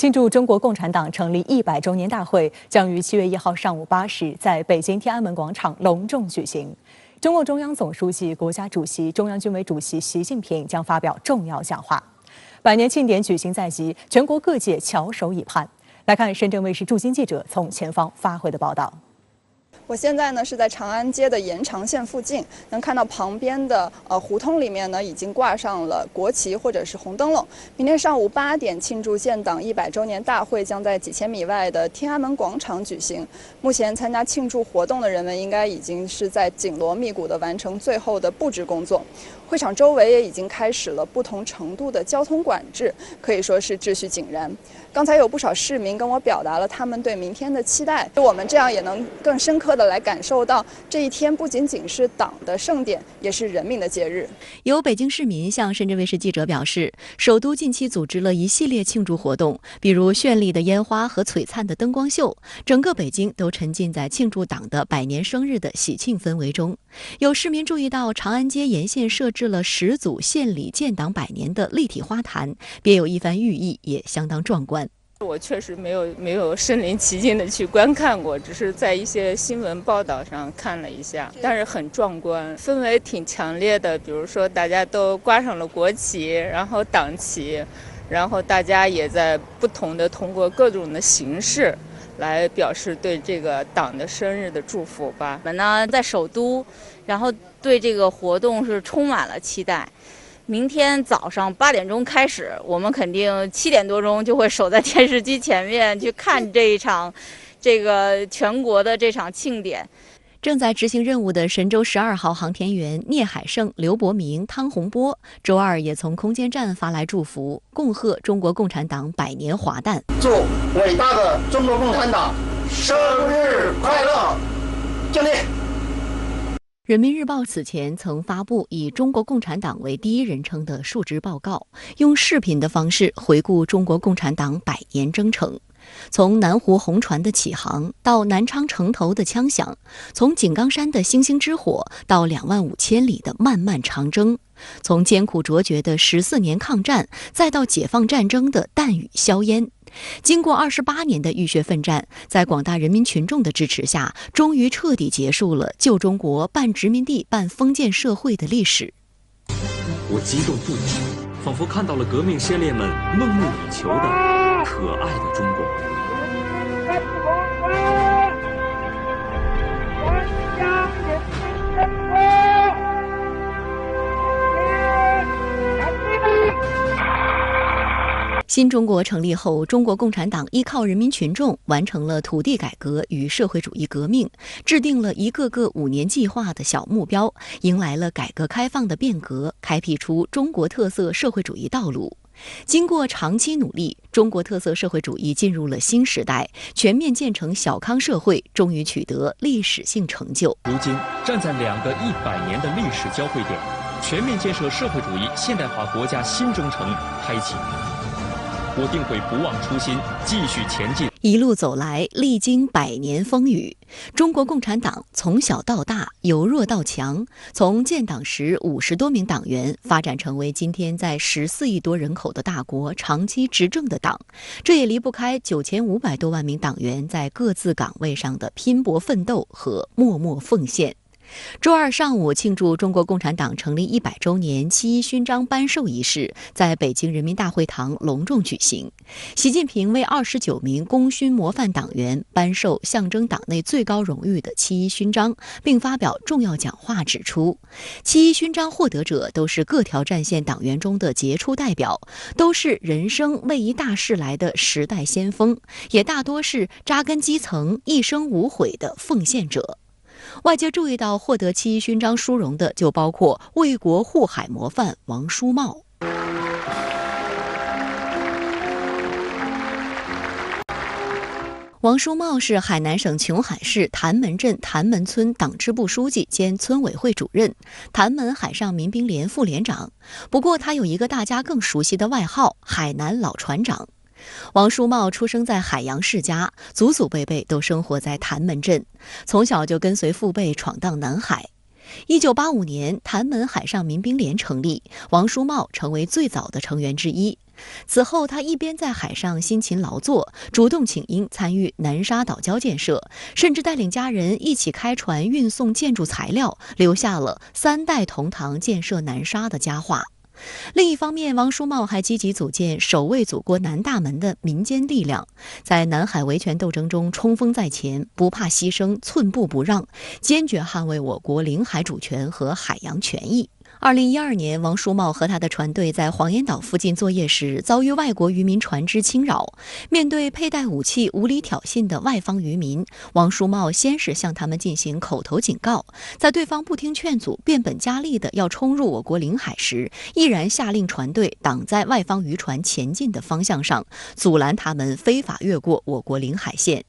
庆祝中国共产党成立100周年大会将于7月1号上午8时在北京天安门广场隆重举行。中共中央总书记、国家主席、中央军委主席习近平将发表重要讲话。100年庆典举行在即，全国各界翘首以盼。来看深圳卫视驻京记者从前方发回的报道。我现在呢是在长安街的延长线附近，能看到旁边的胡同里面呢已经挂上了国旗或者是红灯笼。明天上午8点庆祝建党100周年大会将在几千米外的天安门广场举行。目前参加庆祝活动的人们应该已经是在紧锣密鼓地完成最后的布置工作。会场周围也已经开始了不同程度的交通管制，可以说是秩序井然。刚才有不少市民跟我表达了他们对明天的期待，我们这样也能更深刻地来感受到这一天不仅仅是党的盛典，也是人民的节日。有北京市民向深圳卫视记者表示，首都近期组织了一系列庆祝活动，比如绚丽的烟花和璀璨的灯光秀，整个北京都沉浸在庆祝党的100年生日的喜庆氛围中。有市民注意到长安街沿线设置了10组献礼建党100年的立体花坛，别有一番寓意，也相当壮观。我确实没有身临其境的去观看过，只是在一些新闻报道上看了一下，但是很壮观，氛围挺强烈的。比如说大家都挂上了国旗，然后党旗，然后大家也在不同的通过各种的形式来表示对这个党的生日的祝福吧。我们呢在首都，然后对这个活动是充满了期待。明天早上8点钟开始，我们肯定7点多钟就会守在电视机前面去看这一场，这个全国的这场庆典。正在执行任务的神舟12号航天员聂海胜、刘伯明、汤洪波，周二也从空间站发来祝福，恭贺中国共产党100年华诞。祝伟大的中国共产党生日快乐！敬礼。人民日报此前曾发布以中国共产党为第一人称的述职报告，用视频的方式回顾中国共产党100年征程。从南湖红船的起航到南昌城头的枪响，从井冈山的星星之火到25000千里的漫漫长征，从艰苦卓绝的14年抗战，再到解放战争的弹雨硝烟。经过28年的浴血奋战，在广大人民群众的支持下，终于彻底结束了旧中国半殖民地半封建社会的历史。我激动不已，仿佛看到了革命先烈们梦寐以求的可爱的中国。新中国成立后，中国共产党依靠人民群众完成了土地改革与社会主义革命，制定了一个个5年计划的小目标，迎来了改革开放的变革，开辟出中国特色社会主义道路。经过长期努力，中国特色社会主义进入了新时代，全面建成小康社会，终于取得历史性成就。如今，站在2个100年的历史交汇点，全面建设社会主义现代化国家新征程开启。我定会不忘初心，继续前进。一路走来，历经100年风雨，中国共产党从小到大，由弱到强，从建党时50多名党员，发展成为今天在14亿多人口的大国长期执政的党。这也离不开9500多万名党员在各自岗位上的拼搏奋斗和默默奉献。周二上午，庆祝中国共产党成立100周年7·1勋章颁授仪式在北京人民大会堂隆重举行。习近平为29名功勋模范党员颁授象征党内最高荣誉的7·1勋章，并发表重要讲话，指出7·1勋章获得者都是各条战线党员中的杰出代表，都是人生为一大事来的时代先锋，也大多是扎根基层、一生无悔的奉献者。外界注意到，获得7·1勋章殊荣的就包括为国护海模范王书茂。王书茂是海南省琼海市潭门镇潭门村党支部书记兼村委会主任，潭门海上民兵连副连长。不过他有一个大家更熟悉的外号——海南老船长。王书茂出生在海洋世家，祖祖辈辈都生活在潭门镇，从小就跟随父辈闯荡南海。1985年，潭门海上民兵连成立，王书茂成为最早的成员之一。此后，他一边在海上辛勤劳作，主动请缨参与南沙岛礁建设，甚至带领家人一起开船运送建筑材料，留下了3代同堂建设南沙的佳话。另一方面，王叔茂还积极组建守卫祖国南大门的民间力量，在南海维权斗争中冲锋在前，不怕牺牲，寸步不让，坚决捍卫我国领海主权和海洋权益。2012年，王叔茂和他的船队在黄岩岛附近作业时，遭遇外国渔民船只侵扰。面对佩戴武器、无理挑衅的外方渔民，王叔茂先是向他们进行口头警告，在对方不听劝阻、变本加厉地要冲入我国领海时，毅然下令船队挡在外方渔船前进的方向上，阻拦他们非法越过我国领海线。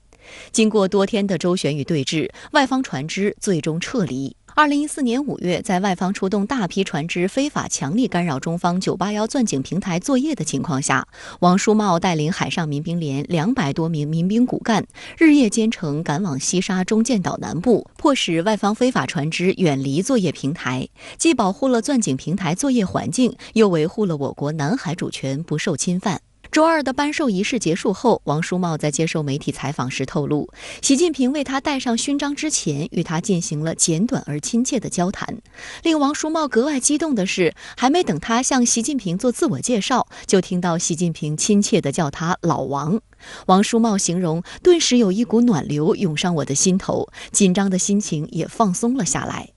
经过多天的周旋与对峙，外方船只最终撤离。2014年5月，在外方出动大批船只非法强力干扰中方981钻井平台作业的情况下，王叔茂带领海上民兵连200多名民兵骨干，日夜兼程赶往西沙中建岛南部，迫使外方非法船只远离作业平台，既保护了钻井平台作业环境，又维护了我国南海主权不受侵犯。周二的颁授仪式结束后，王叔茂在接受媒体采访时透露，习近平为他戴上勋章之前，与他进行了简短而亲切的交谈。令王叔茂格外激动的是，还没等他向习近平做自我介绍，就听到习近平亲切地叫他老王。王叔茂形容，顿时有一股暖流涌上我的心头，紧张的心情也放松了下来。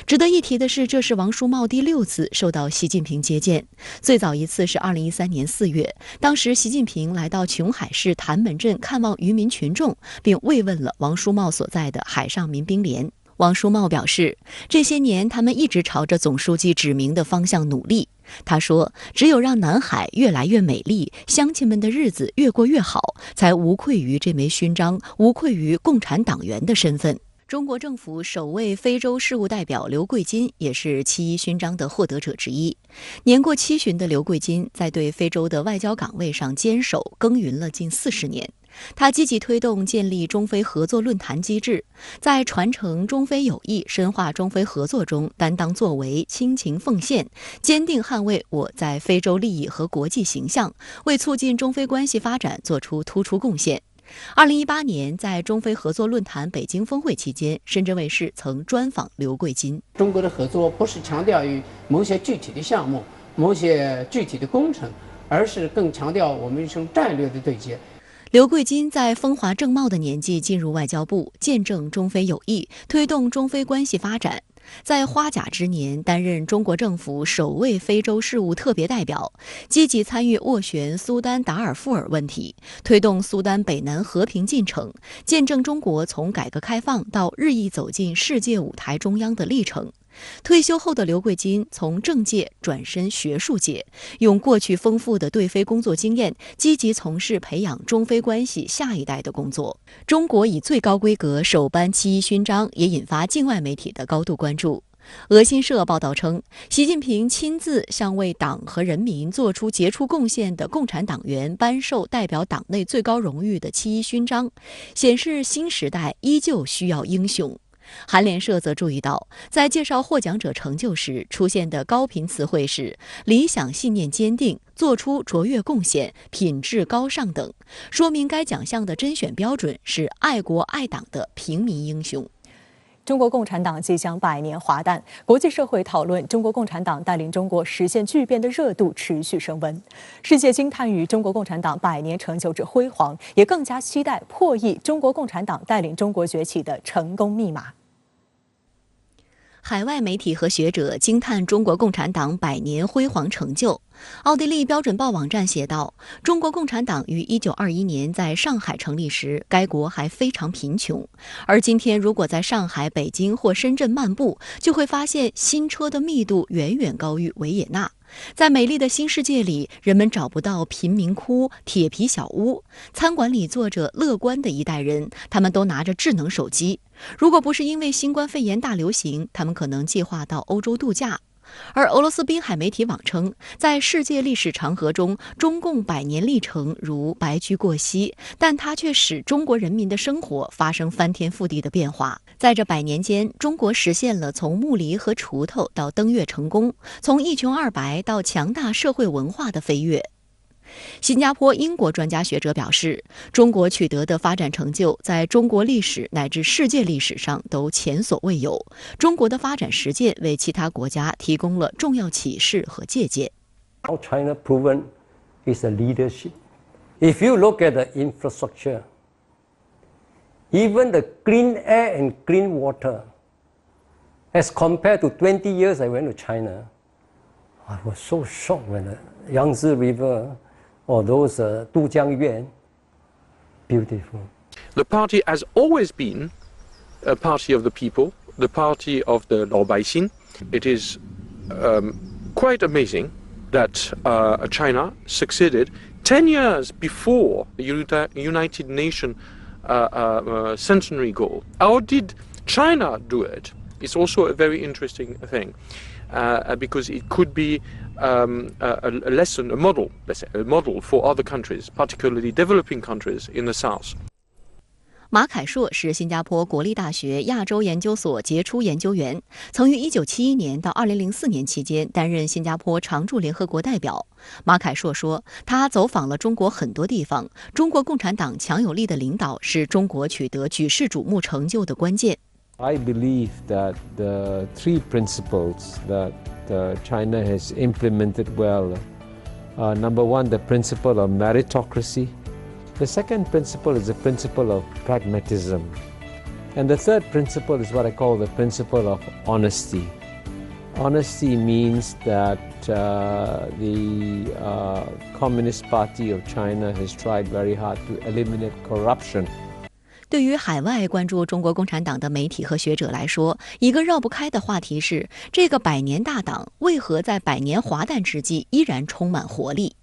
值得一提的是，这是王叔茂第6次受到习近平接见。最早一次是2013年4月，当时习近平来到琼海市谭门镇看望渔民群众，并慰问了王叔茂所在的海上民兵连。王叔茂表示，这些年他们一直朝着总书记指明的方向努力。他说，只有让南海越来越美丽，乡亲们的日子越过越好，才无愧于这枚勋章，无愧于共产党员的身份。中国政府首位非洲事务代表刘桂金也是7·1勋章的获得者之一。年过70的刘桂金在对非洲的外交岗位上坚守耕耘了近40年。他积极推动建立中非合作论坛机制，在传承中非友谊、深化中非合作中担当作为、倾情奉献，坚定捍卫我在非洲利益和国际形象，为促进中非关系发展做出突出贡献。2018年，在中非合作论坛北京峰会期间，深圳卫视曾专访刘桂金。中国的合作不是强调于某些具体的项目、某些具体的工程，而是更强调我们一种战略的对接。刘桂金在风华正茂的年纪进入外交部，见证中非友谊，推动中非关系发展。在花甲之年担任中国政府首位非洲事务特别代表，积极参与斡旋苏丹达尔富尔问题，推动苏丹北南和平进程，见证中国从改革开放到日益走进世界舞台中央的历程。退休后的刘桂金从政界转身学术界，用过去丰富的对非工作经验，积极从事培养中非关系下一代的工作。中国以最高规格首颁7·1勋章，也引发境外媒体的高度关注。俄新社报道称，习近平亲自向为党和人民做出杰出贡献的共产党员颁授代表党内最高荣誉的7·1勋章，显示新时代依旧需要英雄。韩联社则注意到，在介绍获奖者成就时出现的高频词汇是理想信念坚定、做出卓越贡献、品质高尚等，说明该奖项的甄选标准是爱国爱党的平民英雄。中国共产党即将100年华诞，国际社会讨论中国共产党带领中国实现巨变的热度持续升温。世界惊叹于中国共产党100年成就之辉煌，也更加期待破译中国共产党带领中国崛起的成功密码。海外媒体和学者惊叹中国共产党100年辉煌成就。奥地利标准报网站写道，中国共产党于1921年在上海成立时，该国还非常贫穷，而今天如果在上海、北京或深圳漫步，就会发现新车的密度远远高于维也纳。在美丽的新世界里，人们找不到贫民窟、铁皮小屋，餐馆里坐着乐观的一代人，他们都拿着智能手机。如果不是因为新冠肺炎大流行，他们可能计划到欧洲度假。而俄罗斯滨海媒体网称，在世界历史长河中，中共100年历程如白驹过隙，但它却使中国人民的生活发生翻天覆地的变化。在这100年间，中国实现了从木犁和锄头到登月成功，从一穷二白到强大社会文化的飞跃。新加坡、英国专家学者表示，中国取得的发展成就在中国历史乃至世界历史上都前所未有。中国的发展实践为其他国家提供了重要启示和借鉴。How China proven is a leadership. If you look at the infrastructure, even the clean air and clean water, as compared to 20 years I went to China, I was so shocked when the Yangtze River or those Dujiangyuan, beautiful. The party has always been a party of the people, the party of the Laobaixin. It is quite amazing that China succeeded 10 years before the United Nations centenary goal. How did China do it? It's also a very interesting thing because it could be a lesson, a model, let's say, a model for other countries, particularly developing countries in the south. 马凯硕是新加坡国立大学亚洲研究所杰出研究员，曾于1971年到2004年期间担任新加坡常驻联合国代表。马凯硕说，他走访了中国很多地方，中国共产党强有力的领导是中国取得举世瞩目成就的关键。I believe that the three principles that China has implemented well, number one, the principle of meritocracy. The second principle is the principle of pragmatism. And the third principle is what I call the principle of honesty. Honesty means that the Communist Party of China has tried very hard to eliminate corruption. 对于海外关注中国共产党的媒体和学者来说，一个绕不开的话题是，这个百年大党为何在百年华诞之际依然充满活力？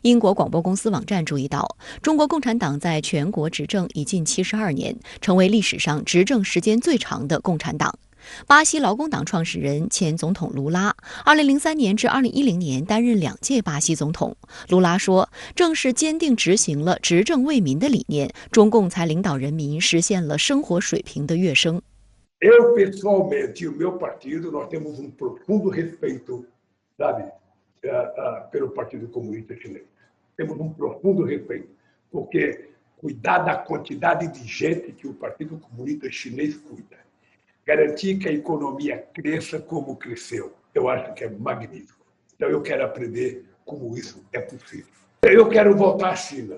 英国广播公司网站注意到，中国共产党在全国执政已近72年，成为历史上执政时间最长的共产党。巴西劳工党创始人前总统卢拉，2003年至2010年担任2届巴西总统。卢拉说，正是坚定执行了执政为民的理念，中共才领导人民实现了生活水平的跃升。Eu pessoalmente e o meu partido nós temos profundo respeito, sabe, pelo Partido Comunista Chinês. Temos profundo respeito, porque cuidar da quantidade de gente que o Partido Comunista Chinês cuida, garantir que a economia cresça como cresceu, eu acho que é magnífico. Então eu quero aprender como isso é possível. Eu quero voltar à China.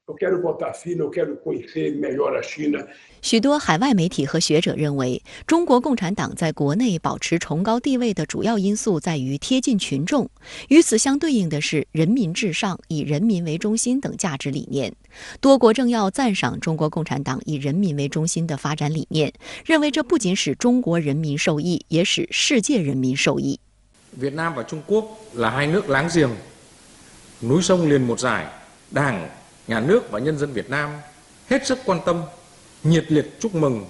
Eu quero conhecer melhor a China. 许多海外媒体和学者认为，中国共产党在国内保持崇高地位的主要因素在于贴近群众，与此相对应的是人民至上、以人民为中心等价值理念。多国政要赞赏中国共产党以人民为中心的发展理念，认为这不仅使中国人民受益，也使世界人民受益。Việt Nam và Trung Quốc là hai nước láng giềng, núi sông liền một dải. Đảng, Nhà nước và nhân dân Việt Nam hết sức quan tâm, nhiệt liệt chúc mừng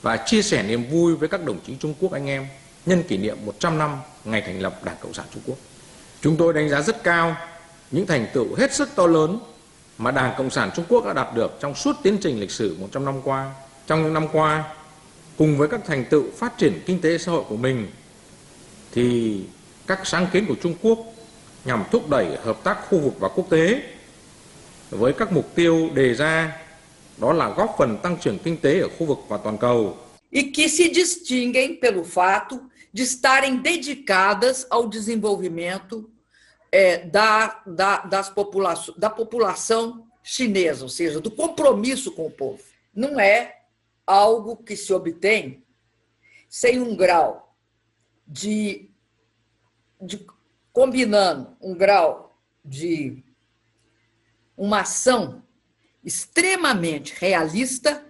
và chia sẻ niềm vui với các đồng chí Trung Quốc anh em nhân kỷ niệm 100 năm ngày thành lập Đảng Cộng sản Trung Quốc. Chúng tôi đánh giá rất cao những thành tựu hết sức to lớn mà Đảng Cộng sản Trung Quốc đã đạt được trong suốt tiến trình lịch sử 100 năm qua. Trong những năm qua, cùng với các thành tựu phát triển kinh tế xã hội của mình, thì các sáng kiến của Trung Quốc nhằm thúc đẩy hợp tác khu vực và quốc tế với các mục tiêu đề ra, đó là góp phần tăng trưởng kinh tế ở khu vực và toàn cầu. E que se distinguem pelo fato de estarem dedicadas ao desenvolvimento da população chinesa, ou seja, do compromisso com o povo. Não é algo que se obtém sem grau de combinando grau de uma ação extremamente realista,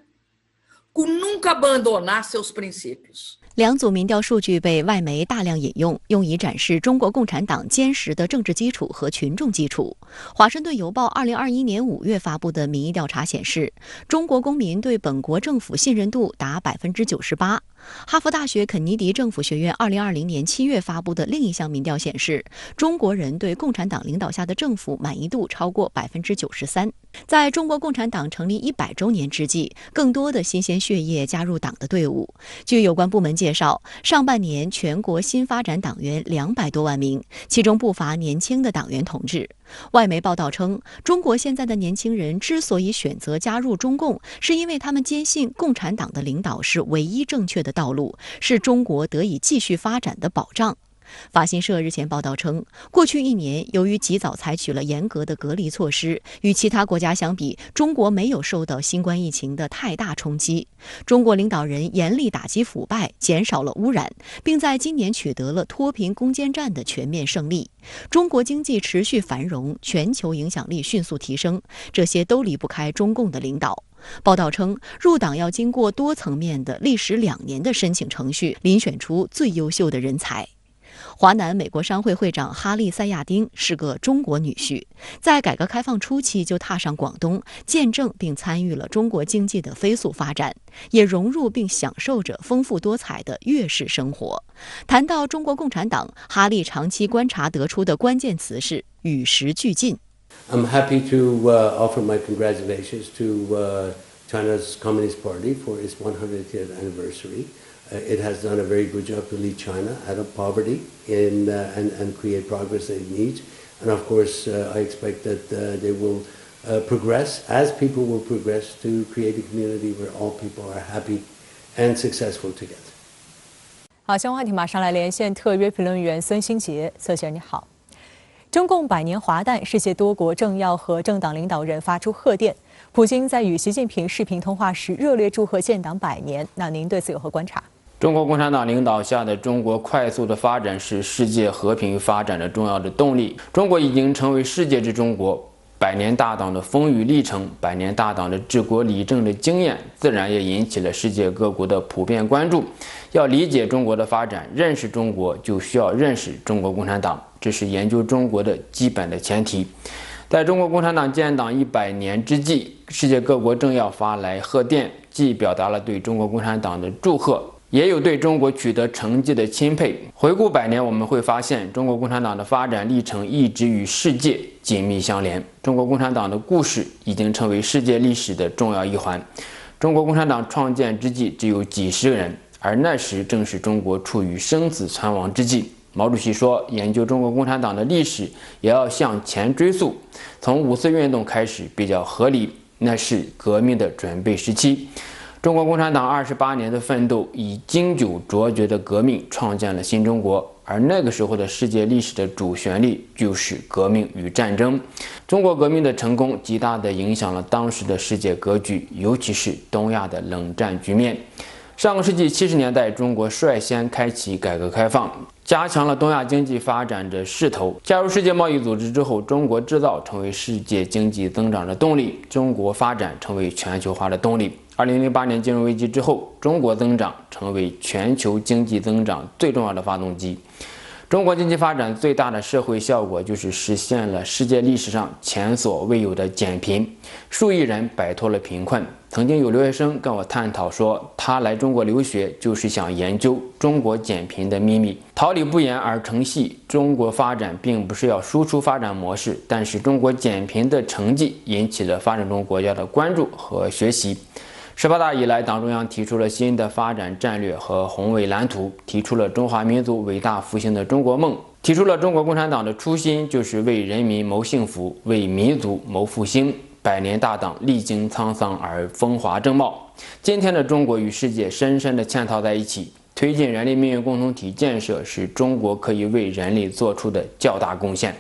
com nunca abandonar seus princípios. 两组民调数据被外媒大量引用，用以展示中国共产党坚实的政治基础和群众基础。华盛顿邮报2021年5月发布的民意调查显示，中国公民对本国政府信任度达98%。哈佛大学肯尼迪政府学院2020年7月发布的另一项民调显示，中国人对共产党领导下的政府满意度超过93%。在中国共产党成立100周年之际，更多的新鲜血液加入党的队伍。据有关部门介绍，上半年全国新发展党员200多万名，其中不乏年轻的党员同志。外媒报道称，中国现在的年轻人之所以选择加入中共，是因为他们坚信共产党的领导是唯一正确的道路，是中国得以继续发展的保障。法新社日前报道称，过去1年，由于及早采取了严格的隔离措施，与其他国家相比，中国没有受到新冠疫情的太大冲击。中国领导人严厉打击腐败，减少了污染，并在今年取得了脱贫攻坚战的全面胜利。中国经济持续繁荣，全球影响力迅速提升，这些都离不开中共的领导。报道称，入党要经过多层面的历时2年的申请程序，遴选出最优秀的人才。华南美国商会会长哈利·塞亚丁是个中国女婿，在改革开放初期就踏上广东，见证并参与了中国经济的飞速发展，也融入并享受着丰富多彩的粤式生活。谈到中国共产党，哈利长期观察得出的关键词是与时俱进。I'm happy to offer my congratulations to China's Communist Party for its 100th anniversary. It has done a very good job to lead China out of poverty and create progress that it needs. And of course, I expect that they will progress, as people will progress, to create a community where all people are happy and successful together. 好，相关话题马上来连线特约评论员孙兴杰。孙先生你好。中共100年华诞，世界多国政要和政党领导人发出贺电。普京在与习近平视频通话时热烈祝贺建党100年。那您对此有何观察？中国共产党领导下的中国快速的发展是世界和平发展的重要的动力。中国已经成为世界之中国，100年大党的风雨历程，100年大党的治国理政的经验，自然也引起了世界各国的普遍关注。要理解中国的发展，认识中国，就需要认识中国共产党，这是研究中国的基本的前提。在中国共产党建党100年之际，世界各国政要发来贺电，既表达了对中国共产党的祝贺，也有对中国取得成绩的钦佩。回顾100年，我们会发现，中国共产党的发展历程一直与世界紧密相连。中国共产党的故事已经成为世界历史的重要一环。中国共产党创建之际只有几十个人，而那时正是中国处于生死存亡之际。毛主席说，研究中国共产党的历史也要向前追溯，从5次运动开始比较合理，那是革命的准备时期。中国共产党28年的奋斗，以经久卓绝的革命创建了新中国，而那个时候的世界历史的主旋律就是革命与战争。中国革命的成功极大地影响了当时的世界格局，尤其是东亚的冷战局面。上个世纪70年代，中国率先开启改革开放，加强了东亚经济发展的势头。加入世界贸易组织之后，中国制造成为世界经济增长的动力，中国发展成为全球化的动力。2008年金融危机之后，中国增长成为全球经济增长最重要的发动机。中国经济发展最大的社会效果就是实现了世界历史上前所未有的减贫，数亿人摆脱了贫困。曾经有留学生跟我探讨说，他来中国留学就是想研究中国减贫的秘密。桃李不言而成蹊，中国发展并不是要输出发展模式，但是中国减贫的成绩引起了发展中国家的关注和学习。18大以来，党中央提出了新的发展战略和宏伟蓝图，提出了中华民族伟大复兴的中国梦，提出了中国共产党的初心就是为人民谋幸福，为民族谋复兴。100年大党历经沧桑而风华正茂，今天的中国与世界深深地嵌套在一起，推进人类命运共同体建设是中国可以为人类做出的较大贡献。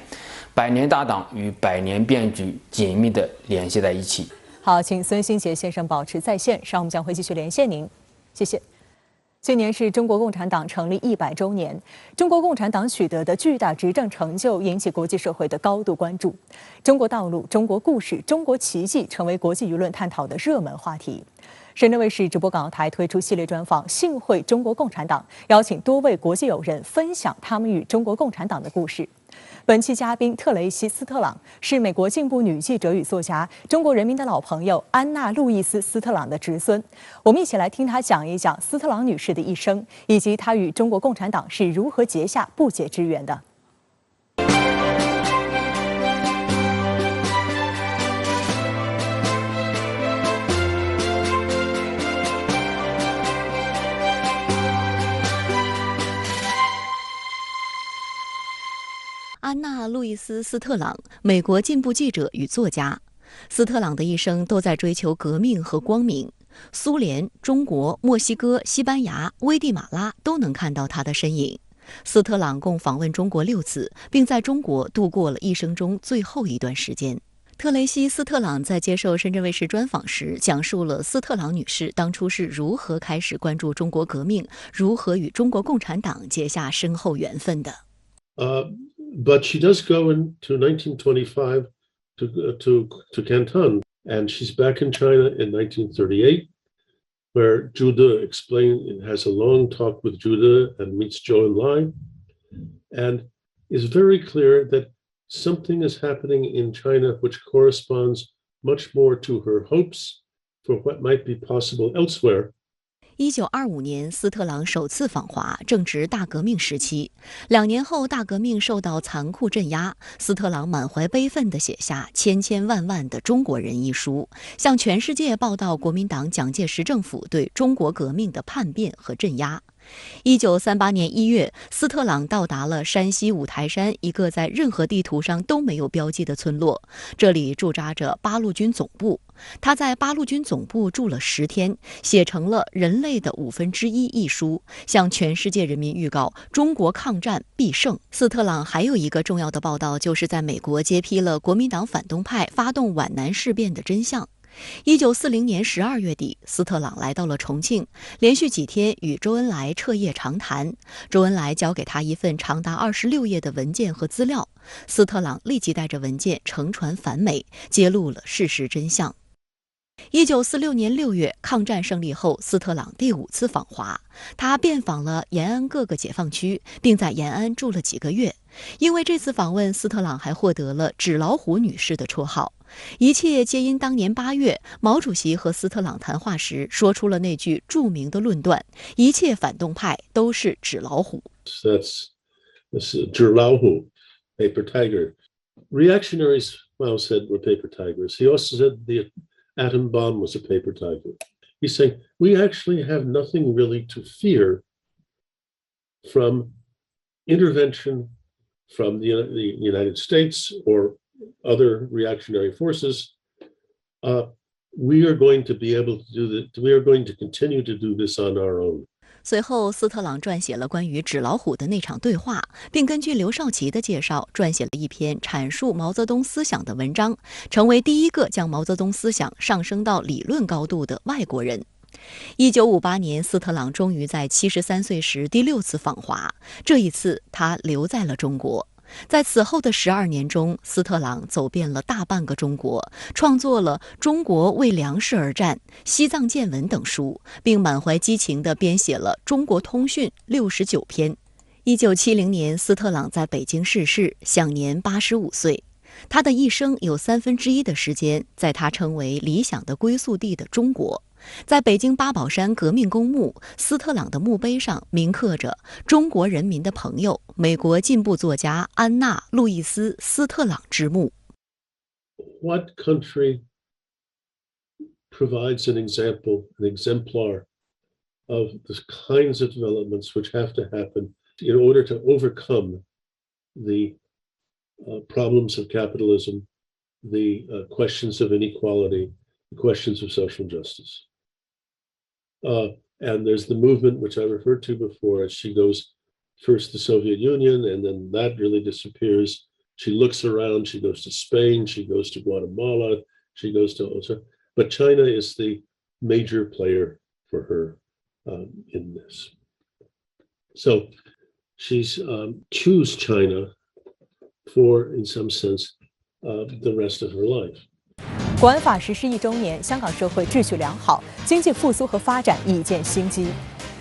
100年大党与100年变局紧密地联系在一起。好，请孙兴杰先生保持在线，稍后我们将会继续连线您，谢谢。今年是中国共产党成立100周年，中国共产党取得的巨大执政成就引起国际社会的高度关注。中国道路、中国故事、中国奇迹成为国际舆论探讨的热门话题。深圳卫视直播港澳台推出系列专访《幸会中国共产党》，邀请多位国际友人分享他们与中国共产党的故事。本期嘉宾特雷西·斯特朗是美国进步女记者与作家、中国人民的老朋友安娜·路易斯·斯特朗的侄孙。我们一起来听她讲一讲斯特朗女士的一生，以及她与中国共产党是如何结下不解之缘的。安娜·路易易斯·斯特朗，美国进步记者与作家。斯特朗的一生都在追求革命和光明。苏联、中国、墨西哥、西班牙、危地马拉都能看到他的身影。斯特朗共访问中国6次，并在中国度过了一生中最后一段时间。特雷西·斯特朗在接受深圳卫视专访时，讲述了斯特朗女士当初是如何开始关注中国革命，如何与中国共产党结下深厚缘分的。But she does go into 1925 to Canton, and she's back in China in 1938, where Zhu De has a long talk with Zhu De and meets Zhou Enlai, and is very clear that something is happening in China which corresponds much more to her hopes for what might be possible elsewhere. 1925年，斯特朗首次访华，正值大革命时期。2年后，大革命受到残酷镇压，斯特朗满怀悲愤地写下《千千万万的中国人》一书，向全世界报道国民党蒋介石政府对中国革命的叛变和镇压。1938年1月，斯特朗到达了山西五台山一个在任何地图上都没有标记的村落，这里驻扎着八路军总部。他在八路军总部住了10天，写成了《人类的1/5》一书，向全世界人民预告中国抗战必胜。斯特朗还有一个重要的报道，就是在美国揭批了国民党反动派发动皖南事变的真相。1940年12月底，斯特朗来到了重庆，连续几天与周恩来彻夜长谈。周恩来交给他一份长达26页的文件和资料，斯特朗立即带着文件乘船返美，揭露了事实真相。1946年6月，抗战胜利后，斯特朗第5次访华，他遍访了延安各个解放区，并在延安住了几个月。因为这次访问，斯特朗还获得了“纸老虎女士”的绰号。一切皆因当年8月，毛主席和斯特朗谈话时说出了那句著名的论断：一切反动派都是纸老虎。That's纸老虎, paper tiger. Reactionaries, Mao said, were paper tigers. He also said the atom bomb was a paper tiger. He's saying we actually have nothing really to fear from intervention from the United States or other reactionary forces. We are going to be able to do that. We are going to continue to do this on our own. 随后，斯特朗撰写了关于纸老虎的那场对话，并根据刘少奇的介绍，撰写了一篇阐述毛泽东思想的文章，成为第一个将毛泽东思想上升到理论高度的外国人。1958年，斯特朗终于在73岁时第6次访华，这一次他留在了中国。在此后的12年中，斯特朗走遍了大半个中国，创作了《中国为粮食而战》《西藏见闻》等书，并满怀激情地编写了《中国通讯》69篇。1970年，斯特朗在北京逝世，享年85岁。他的一生有1/3的时间在他称为理想的归宿地的中国。在北京八宝山革命公墓，斯特朗的墓碑上铭刻着“中国人民的朋友，美国进步作家安娜·路易斯·斯特朗之墓”。 What country provides an exemplar of the kinds of developments which have to happen in order to overcome the problems of capitalism, the questions of inequality, the questions of social justice? And there's the movement which I referred to before. As she goes first to the Soviet Union, and then that really disappears. She looks around. She goes to Spain. She goes to Guatemala. She goes to but China is the major player for her in this. So she's choose China for, in some sense, the rest of her life. 国安法实施1周年，香港社会秩序良好，经济复苏和发展已见新机。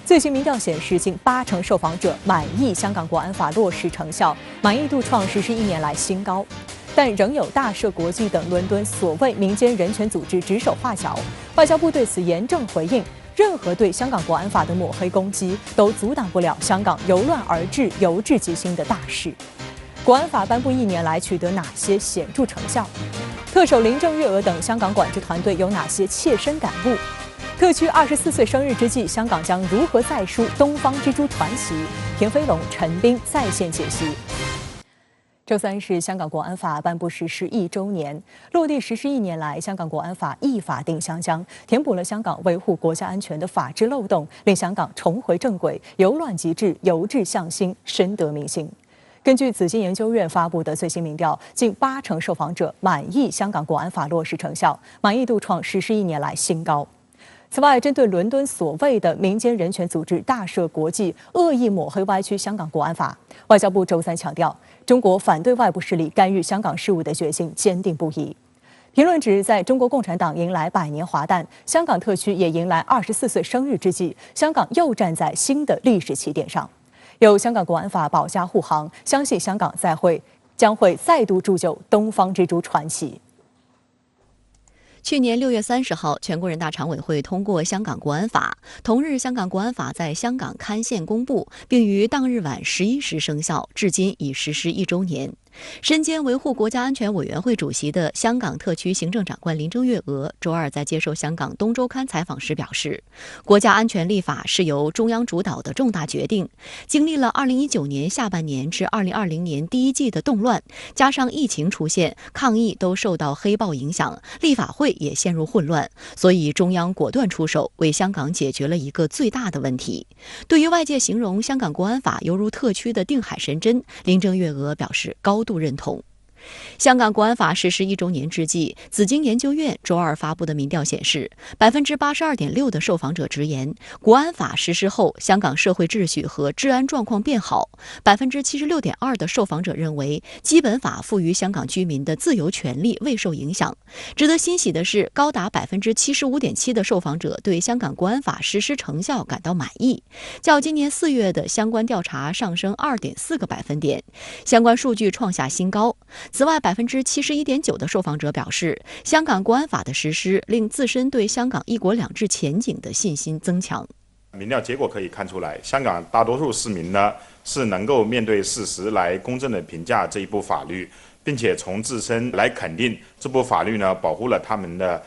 最新民调显示，近80%受访者满意香港国安法落实成效，满意度创实施1年来新高。但仍有大赦国际等伦敦所谓民间人权组织指手画脚。外交部对此严正回应，任何对香港国安法的抹黑攻击，都阻挡不了香港由乱而治、由治及兴的大势。国安法颁布1年来取得哪些显著成效？特首林郑月娥等香港管制团队有哪些切身感悟？特区24岁生日之际，香港将如何再书东方之珠传奇？田飞龙、陈斌在线解析。周三是香港国安法颁布实施1周年，落地实施1年来，香港国安法一法定香江，填补了香港维护国家安全的法治漏洞，令香港重回正轨，由乱及治，由治向兴，深得民心。根据紫金研究院发布的最新民调，近80%受访者满意香港国安法落实成效，满意度创实施1年来新高。此外，针对伦敦所谓的民间人权组织大赦国际恶意抹黑歪曲香港国安法，外交部周三强调，中国反对外部势力干预香港事务的决心坚定不移。评论指，在中国共产党迎来100年华诞，香港特区也迎来24岁生日之际，香港又站在新的历史起点上。有香港国安法保驾护航，相信香港将会再度铸就东方之珠传奇。去年6月30号，全国人大常委会通过香港国安法。同日，香港国安法在香港刊宪公布，并于当日晚11时生效，至今已实施1周年。身兼维护国家安全委员会主席的香港特区行政长官林郑月娥周二在接受香港东周刊采访时表示，国家安全立法是由中央主导的重大决定，经历了2019年下半年至2020年第一季的动乱，加上疫情出现，抗疫都受到黑暴影响，立法会也陷入混乱，所以中央果断出手，为香港解决了一个最大的问题。对于外界形容香港国安法犹如特区的定海神针，林郑月娥表示高度认同。香港国安法实施1周年之际，紫金研究院周二发布的民调显示，82.6%的受访者直言，国安法实施后，香港社会秩序和治安状况变好。76.2%的受访者认为，基本法赋予香港居民的自由权利未受影响。值得欣喜的是，高达75.7%的受访者对香港国安法实施成效感到满意，较今年4月的相关调查上升2.4个百分点，相关数据创下新高。此外，71.9%的受访者表示，香港国安法的实施令自身对香港一国两制前景的信心增强。民调结果可以看出来，香港大多数市民呢是能够面对事实来公正的评价这一部法律，并且从自身来肯定这部法律呢保护了他们的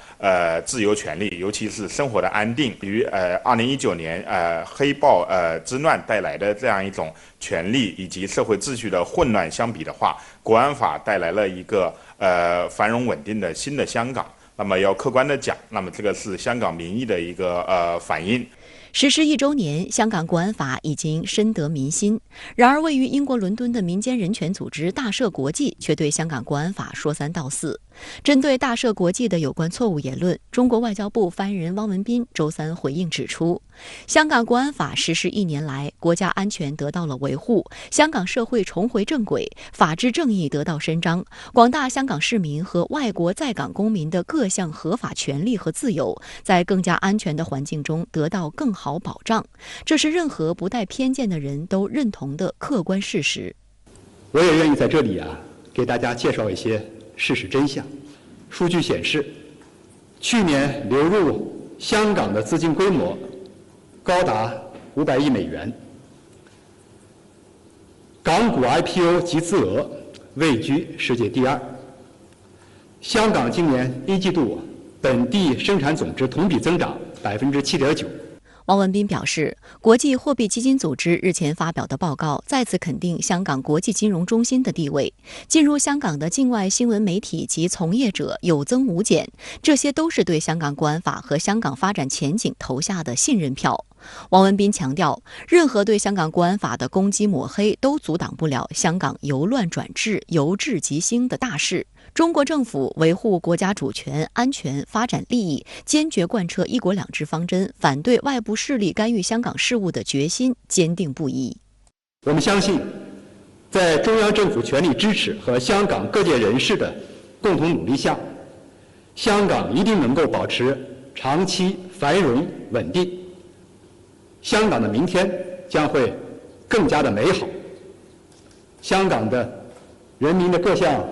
自由权利，尤其是生活的安定。与2019年黑暴之乱带来的这样一种权利以及社会秩序的混乱相比的话，国安法带来了一个繁荣稳定的新的香港。那么要客观的讲，那么这个是香港民意的一个反应。实施1周年，香港国安法已经深得民心。然而，位于英国伦敦的民间人权组织大赦国际却对香港国安法说三道四。针对大赦国际的有关错误言论，中国外交部发言人汪文斌周三回应指出，香港国安法实施1年来，国家安全得到了维护，香港社会重回正轨，法治正义得到伸张，广大香港市民和外国在港公民的各项合法权利和自由，在更加安全的环境中得到更好保障，这是任何不带偏见的人都认同的客观事实。我也愿意在这里给大家介绍一些事实真相。数据显示，去年流入香港的资金规模高达500亿美元，港股 IPO 集资额位居世界第2。香港今年1季度本地生产总值同比增长7.9%。汪文斌表示，国际货币基金组织日前发表的报告再次肯定香港国际金融中心的地位，进入香港的境外新闻媒体及从业者有增无减，这些都是对香港国安法和香港发展前景投下的信任票。汪文斌强调，任何对香港国安法的攻击抹黑都阻挡不了香港由乱转治、由治及兴的大势。中国政府维护国家主权、安全、发展利益，坚决贯彻一国两制方针，反对外部势力干预香港事务的决心坚定不移。我们相信，在中央政府全力支持和香港各界人士的共同努力下，香港一定能够保持长期繁荣稳定，香港的明天将会更加的美好，香港的人民的各项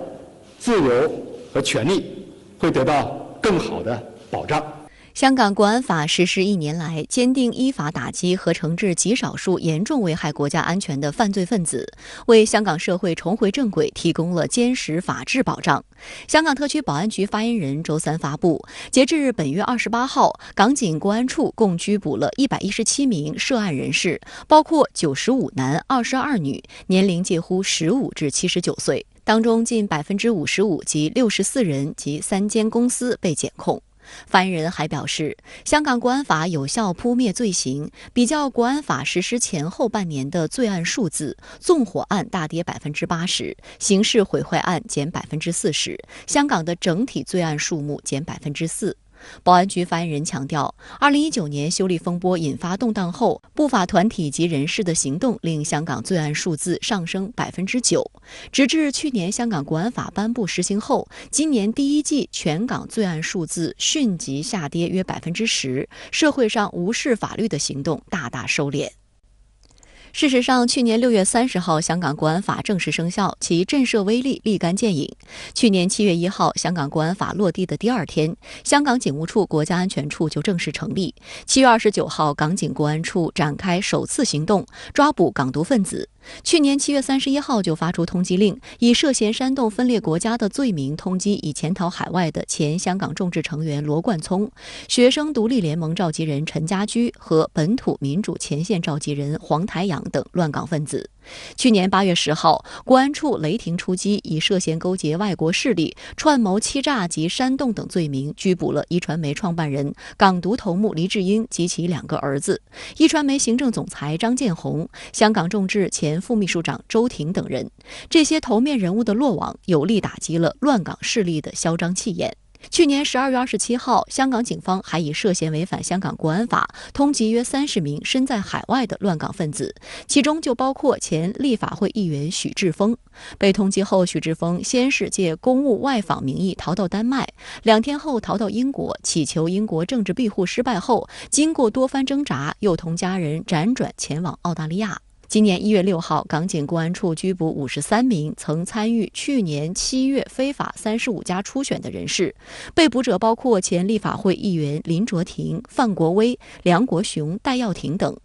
自由和权利会得到更好的保障。香港国安法实施1年来，坚定依法打击和惩治极少数严重危害国家安全的犯罪分子，为香港社会重回正轨提供了坚实法治保障。香港特区保安局发言人周三发布，截至本月28号，港警国安处共拘捕了117名涉案人士，包括95男、22女，年龄介乎15至79岁。当中近55%及64人及3间公司被检控。发言人还表示，香港国安法有效扑灭罪行，比较国安法实施前后半年的罪案数字，纵火案大跌80%，刑事毁坏案减40%，香港的整体罪案数目减4%。保安局发言人强调，2019年修例风波引发动荡后，不法团体及人士的行动令香港罪案数字上升9%。直至去年香港国安法颁布实行后，今年第一季全港罪案数字迅即下跌约10%，社会上无视法律的行动大大收敛。事实上，去年6月30号，香港国安法正式生效，其震慑威力立竿见影。去年7月1号，香港国安法落地的第2天，香港警务处国家安全处就正式成立。7月29号，港警国安处展开首次行动，抓捕港独分子。去年7月31号就发出通缉令，以涉嫌煽动分裂国家的罪名通缉已潜逃海外的前香港众志成员罗冠聪、学生独立联盟召集人陈家驹和本土民主前线召集人黄台仰等乱港分子。去年8月10号，国安处雷霆出击，以涉嫌勾结外国势力、串谋欺诈及煽动等罪名拘捕了一传媒创办人、港独头目黎智英及其2个儿子，一传媒行政总裁张建宏、香港众志前副秘书长周庭等人。这些头面人物的落网，有力打击了乱港势力的嚣张气焰。去年12月27号，香港警方还以涉嫌违反香港国安法，通缉约30名身在海外的乱港分子，其中就包括前立法会议员许志峰。被通缉后，许志峰先是借公务外访名义逃到丹麦，2天后逃到英国，祈求英国政治庇护失败后，经过多番挣扎，又同家人辗转前往澳大利亚。今年1月6号，港警国安处拘捕53名曾参与去年7月非法35家初选的人士，被捕者包括前立法会议员林卓廷、范国威、梁国雄、戴耀廷等。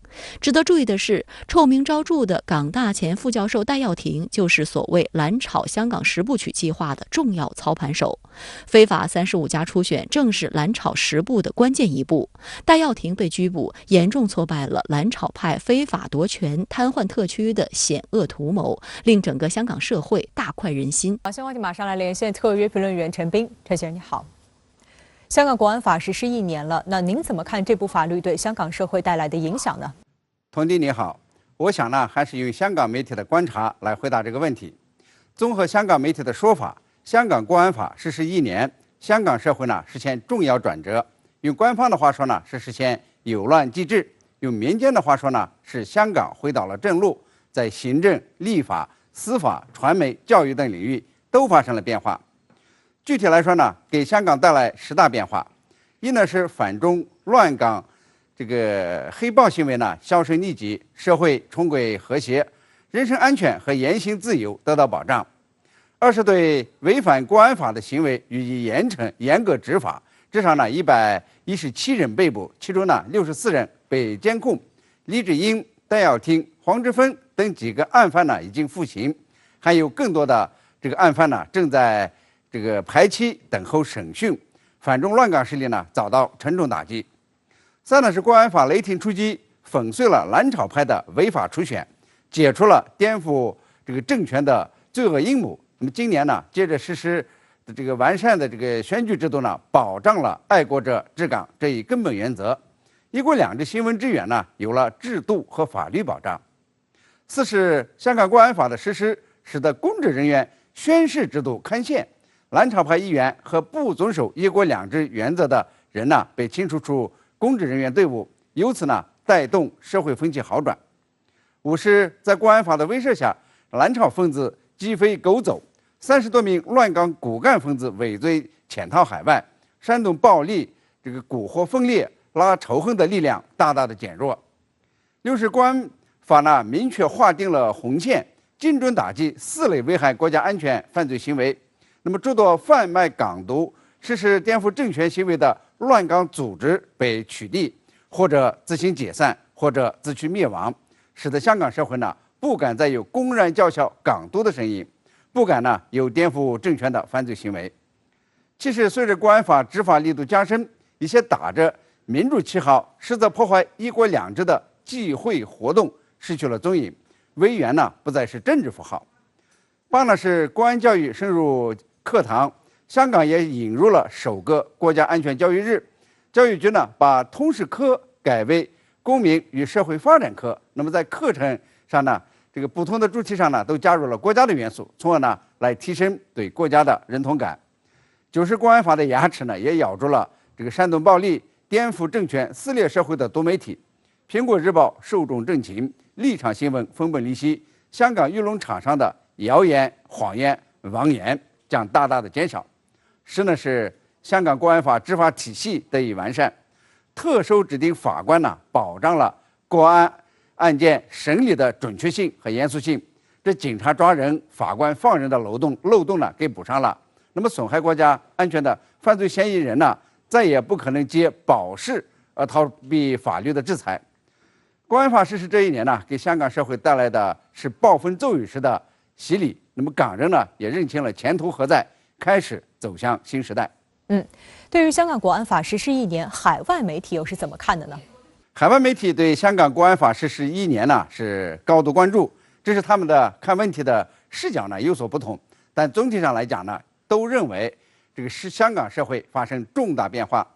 值得注意的是，臭名昭著的港大前副教授戴耀廷就是所谓蓝炒香港10部曲计划的重要操盘手。非法35家初选正是蓝炒10部的关键一步。戴耀廷被拘捕，严重挫败了蓝炒派非法夺权、瘫痪特区的险恶图谋，令整个香港社会大快人心。好，相关话题马上来连线特约评论员陈斌。陈先生你好。香港国安法实施1年了，那您怎么看这部法律对香港社会带来的影响呢？童弟你好，我想呢，还是用香港媒体的观察来回答这个问题。综合香港媒体的说法，香港国安法实施1年，香港社会呢实现重要转折。用官方的话说呢，是实现由乱及治；用民间的话说呢，是香港回到了正路，在行政、立法、司法、传媒、教育等领域都发生了变化。具体来说呢，给香港带来10大变化。一呢是反中乱港这个黑暴行为呢销声匿迹，社会重归和谐，人身安全和言行自由得到保障。二是对违反国安法的行为予以严惩、严格执法，至少呢117人被捕，其中呢64人被监控。黎智英、戴耀廷、黄之锋等几个案犯呢已经服刑，还有更多的这个案犯呢正在这个排期等候审讯，反中乱港势力呢遭到沉重打击。3呢是国安法雷霆出击，粉碎了蓝炒派的违法初选，解除了颠覆这个政权的罪恶阴谋。那么今年呢，接着实施的这个完善的这个选举制度呢，保障了爱国者治港这一根本原则。1国2制新闻支援呢，有了制度和法律保障。4是香港国安法的实施，使得公职人员宣誓制度刊宪。蓝炒派议员和不遵守1国2制原则的人呢，被清除出公职人员队伍，由此呢，带动社会风气好转。5是在国安法的威慑下，蓝炒分子鸡飞狗走，30多名乱港骨干分子尾追潜逃海外，煽动暴力，这个蛊惑分裂、拉仇恨的力量大大的减弱。6是国安法呢，明确划定了红线，精准打击4类危害国家安全犯罪行为。那么诸多贩卖港独、实施颠覆政权行为的乱港组织被取缔，或者自行解散，或者自取灭亡，使得香港社会呢不敢再有公然叫嚣港独的声音，不敢呢有颠覆政权的犯罪行为。其实随着国安法执法力度加深，一些打着民主旗号实则破坏1国2制的忌讳活动失去了踪影，维园呢不再是政治符号。8呢是国安教育深入课堂，香港也引入了首个国家安全教育日。教育局呢把通识科改为公民与社会发展科，那么在课程上呢，这个不同的主题上呢都加入了国家的元素，从而呢来提升对国家的认同感。90国安法的牙齿呢也咬住了这个煽动暴力、颠覆政权、撕裂社会的多媒体。苹果日报寿终正寝，立场新闻分崩离析，香港舆论场上的谣言、谎言、妄言将大大的减少。10呢是香港国安法执法体系得以完善，特首指定法官呢保障了国安案件审理的准确性和严肃性，这警察抓人、法官放人的漏洞呢给补上了。那么损害国家安全的犯罪嫌疑人呢，再也不可能借保释而逃避法律的制裁。国安法实施这一年呢，给香港社会带来的是暴风骤雨式的洗礼。那么港人呢也认清了前途何在，开始走向新时代。对于香港国安法实施1年，海外媒体又是怎么看的呢？海外媒体对香港国安法实施1年呢是高度关注，这是他们的看问题的视角呢有所不同，但总体上来讲呢，都认为这个是香港社会发生重大变化。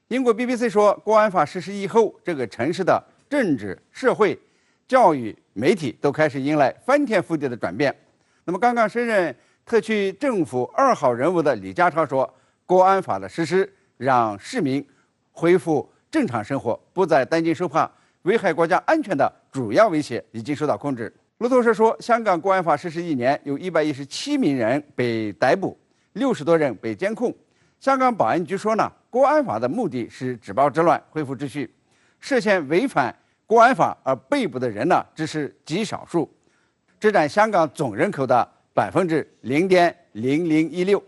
英国 BBC 说，国安法实施以后，这个城市的政治、社会、教育、媒体都开始迎来翻天覆地的转变。那么，刚刚升任特区政府2号人物的李家超说，国安法的实施让市民恢复正常生活，不再担惊受怕，危害国家安全的主要威胁已经受到控制。路透社说，香港国安法实施1年，有117名人被逮捕，60多人被监控。香港保安局说呢，国安法的目的是止暴制乱，恢复秩序。涉嫌违反国安法而被捕的人呢，只是极少数，只占香港总人口的0.0016%。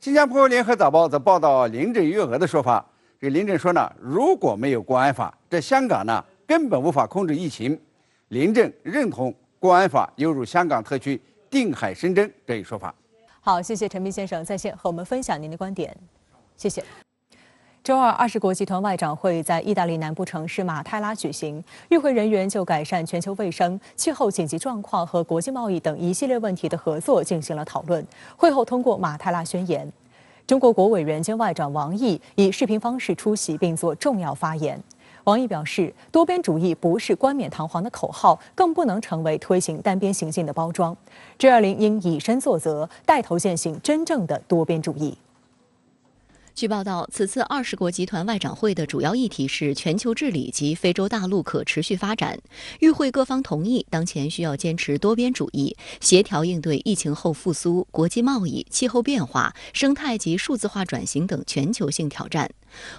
新加坡联合早报则报道林郑月娥的说法，这个林郑说呢，如果没有国安法，这香港呢根本无法控制疫情。林郑认同国安法犹如香港特区定海神针这一说法。好，谢谢陈斌先生在线和我们分享您的观点，谢谢。周二，20国集团外长会在意大利南部城市马泰拉举行，与会人员就改善全球卫生、气候紧急状况和国际贸易等一系列问题的合作进行了讨论。会后通过马泰拉宣言。中国国委员兼外长王毅以视频方式出席并作重要发言。王毅表示，多边主义不是冠冕堂皇的口号，更不能成为推行单边行径的包装。G20应以身作则，带头践行真正的多边主义。据报道，此次20国集团外长会的主要议题是全球治理及非洲大陆可持续发展。与会各方同意，当前需要坚持多边主义，协调应对疫情后复苏、国际贸易、气候变化、生态及数字化转型等全球性挑战。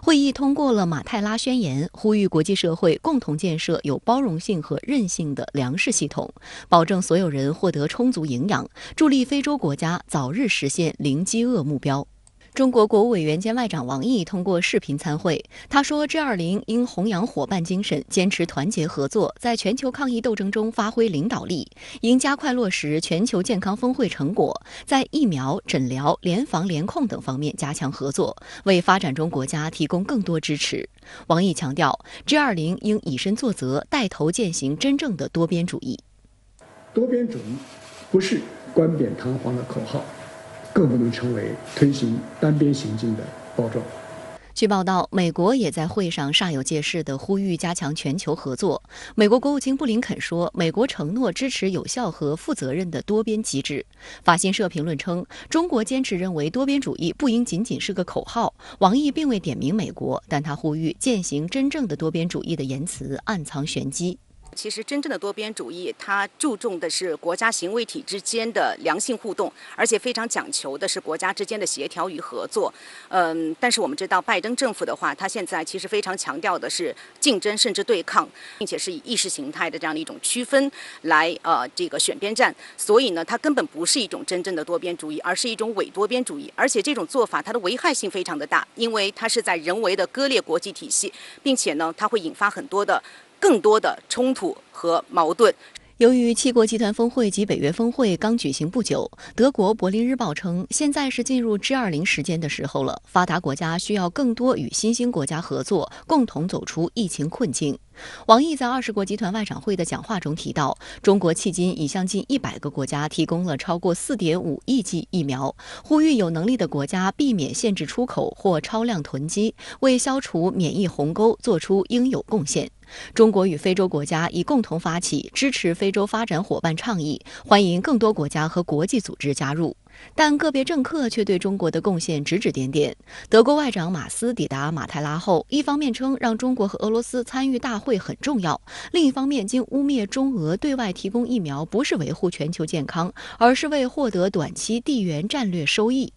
会议通过了马泰拉宣言，呼吁国际社会共同建设有包容性和韧性的粮食系统，保证所有人获得充足营养，助力非洲国家早日实现零饥饿目标。中国国务委员兼外长王毅通过视频参会，他说 G20 应弘扬伙伴精神，坚持团结合作，在全球抗疫斗争中发挥领导力，应加快落实全球健康峰会成果，在疫苗、诊疗、联防联控等方面加强合作，为发展中国家提供更多支持。王毅强调 G20 应以身作则，带头践行真正的多边主义。多边主义不是冠冕堂皇的口号，更不能成为推行单边行径的包装。据报道，美国也在会上煞有介事地呼吁加强全球合作。美国国务卿布林肯说，美国承诺支持有效和负责任的多边机制。法新社评论称，中国坚持认为多边主义不应仅仅是个口号。王毅并未点名美国，但他呼吁践行真正的多边主义的言辞暗藏玄机。其实真正的多边主义，它注重的是国家行为体之间的良性互动，而且非常讲求的是国家之间的协调与合作。但是我们知道，拜登政府的话，他现在其实非常强调的是竞争甚至对抗，并且是以意识形态的这样的一种区分来这个选边站。所以呢，它根本不是一种真正的多边主义，而是一种伪多边主义。而且这种做法它的危害性非常的大，因为它是在人为的割裂国际体系，并且呢，它会引发更多的冲突和矛盾。由于七国集团峰会及北约峰会刚举行不久，德国柏林日报称，现在是进入 G20 时间的时候了，发达国家需要更多与新兴国家合作，共同走出疫情困境。王毅在20国集团外长会的讲话中提到，中国迄今已向近100个国家提供了超过4.5亿剂疫苗，呼吁有能力的国家避免限制出口或超量囤积，为消除免疫鸿沟做出应有贡献。中国与非洲国家已共同发起支持非洲发展伙伴倡议，欢迎更多国家和国际组织加入。但个别政客却对中国的贡献指指点点。德国外长马斯抵达马泰拉后，一方面称让中国和俄罗斯参与大会很重要，另一方面竟污蔑中俄对外提供疫苗不是维护全球健康，而是为获得短期地缘战略收益。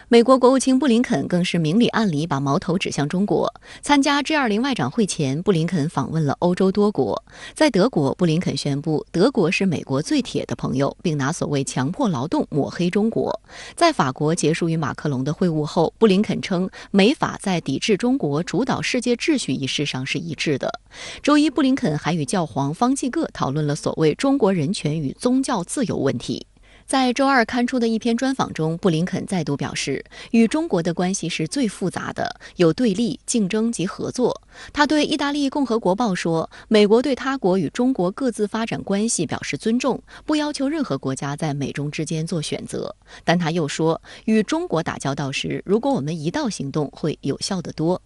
美国国务卿布林肯更是明里暗里把矛头指向中国。参加 G20 外长会前，布林肯访问了欧洲多国。在德国，布林肯宣布德国是美国最铁的朋友，并拿所谓强迫劳动抹黑中国。在法国结束与马克龙的会晤后，布林肯称美法在抵制中国主导世界秩序一事上是一致的。周一，布林肯还与教皇方济各讨论了所谓中国人权与宗教自由问题。在周二刊出的一篇专访中，布林肯再度表示，与中国的关系是最复杂的，有对立、竞争及合作。他对意大利共和国报说，美国对他国与中国各自发展关系表示尊重，不要求任何国家在美中之间做选择。但他又说，与中国打交道时，如果我们一道行动，会有效得多。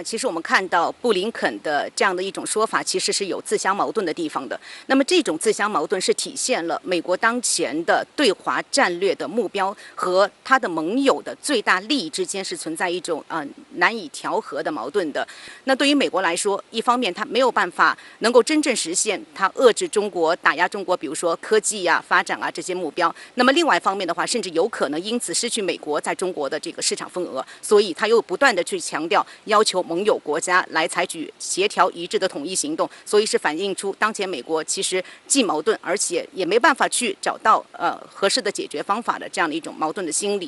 其实我们看到布林肯的这样的一种说法，其实是有自相矛盾的地方的。那么这种自相矛盾是体现了美国当前的对华战略的目标和他的盟友的最大利益之间是存在一种难以调和的矛盾的。那对于美国来说，一方面它没有办法能够真正实现它遏制中国、打压中国，比如说科技啊、发展啊这些目标。那么另外一方面的话，甚至有可能因此失去美国在中国的这个市场份额，所以他又不断的去强调要求盟友国家来采取协调一致的统一行动，所以是反映出当前美国其实既矛盾，而且也没办法去找到合适的解决方法的这样的一种矛盾的心理。